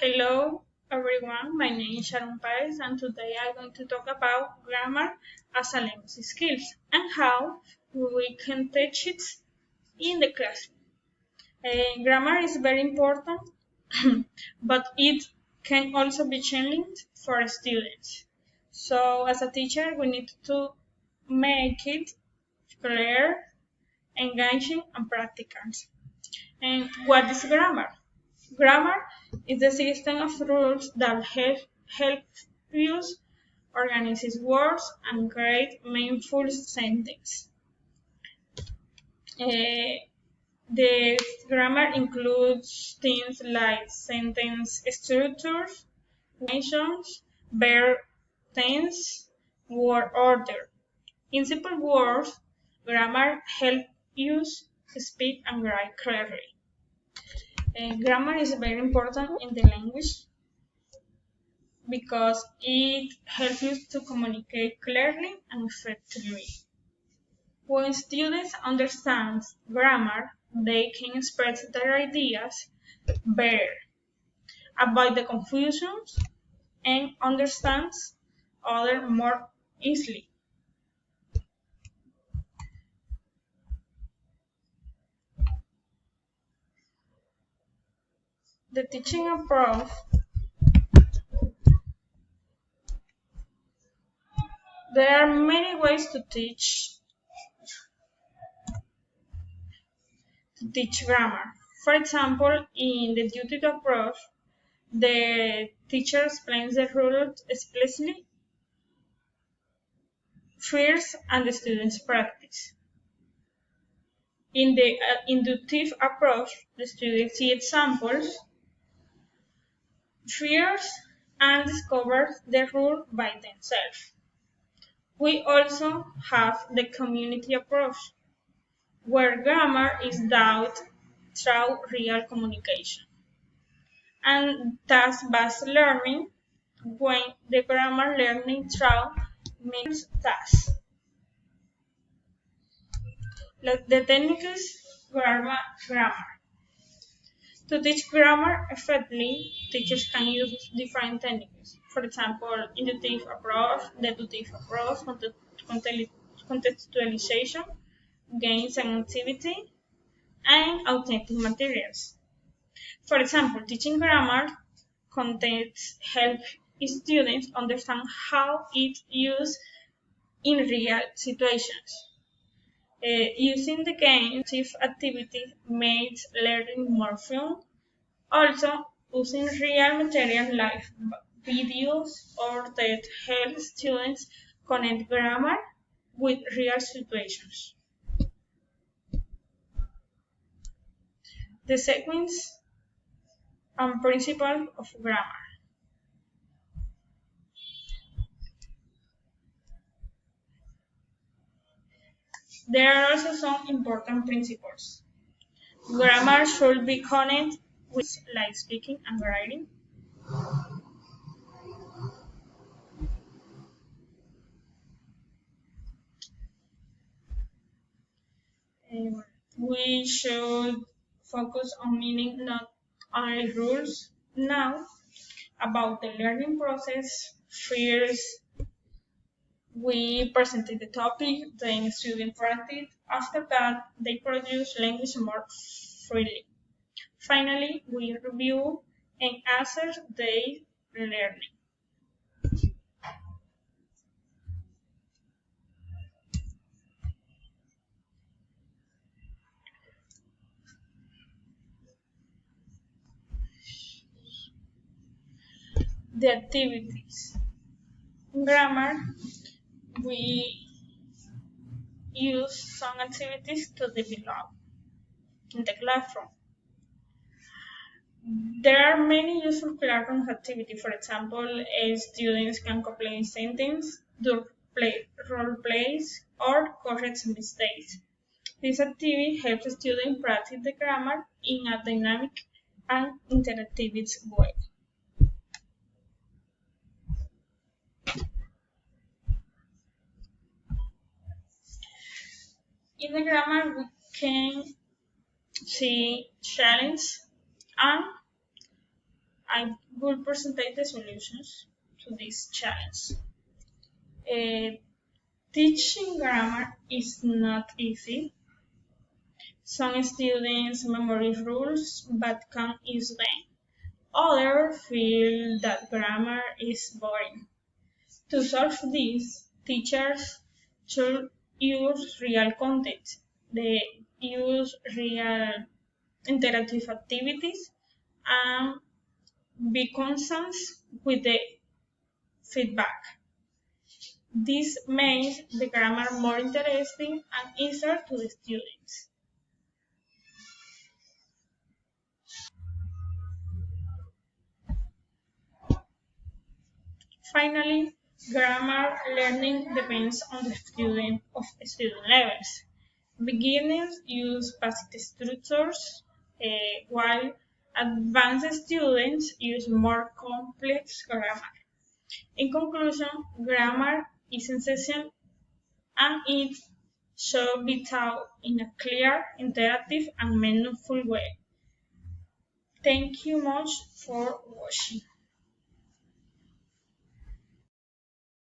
Hello everyone, my name is Sharon Paez and today I'm going to talk about grammar as a language skills and how we can teach it in the classroom. Grammar is very important, but it can also be challenging for students. So as a teacher, we need to make it clear, engaging, and practical. And what is grammar? Grammar is the system of rules that help use organize words and create meaningful sentences. The grammar includes things like sentence structures, nations, verb tense, word order. In simple words, grammar helps you speak and write clearly. Grammar is very important in the language because it helps you to communicate clearly and effectively. When students understand grammar, they can express their ideas better, avoid the confusions, and understand others more easily. The teaching approach there are many ways to teach grammar. For example, in the duty approach, the teacher explains the rules explicitly first and the students practice. In the inductive approach, the students see examples first and discover the rule by themselves. We also have the community approach, where grammar is taught through real communication. And task-based learning, when the grammar learning through means tasks. The technique is grammar. To teach grammar effectively, teachers can use different techniques. For example, inductive approach, deductive approach, contextualization, games and activity, and authentic materials. For example, teaching grammar context help students understand how it's used in real situations. Using the game activity makes learning more fun. Also, using real material like videos or that help students connect grammar with real situations. The sequence and principle of grammar. There are also some important principles. Grammar should be connected with like speaking and writing. We should focus on meaning, not only rules. Now, about the learning process, first we presented the topic, then students practice. After that, they produce language more freely. Finally, we review and assess their learning. The activities. In grammar, we use some activities to develop in the classroom. There are many useful classroom activities. For example, students can complete sentences, do role plays, or correct mistakes. This activity helps students practice the grammar in a dynamic and interactive way. In the grammar, we can see challenge and I will present the solutions to this challenge. Teaching grammar is not easy. Some students memorize rules but can't use them. Others feel that grammar is boring. To solve this, teachers should use real content. They use real interactive activities and be constant with the feedback. This makes the grammar more interesting and easier to the students. Finally, grammar learning depends on the student levels. Beginners use basic structures, while advanced students use more complex grammar. In conclusion, grammar is essential and it should be taught in a clear, interactive, and meaningful way. Thank you much for watching.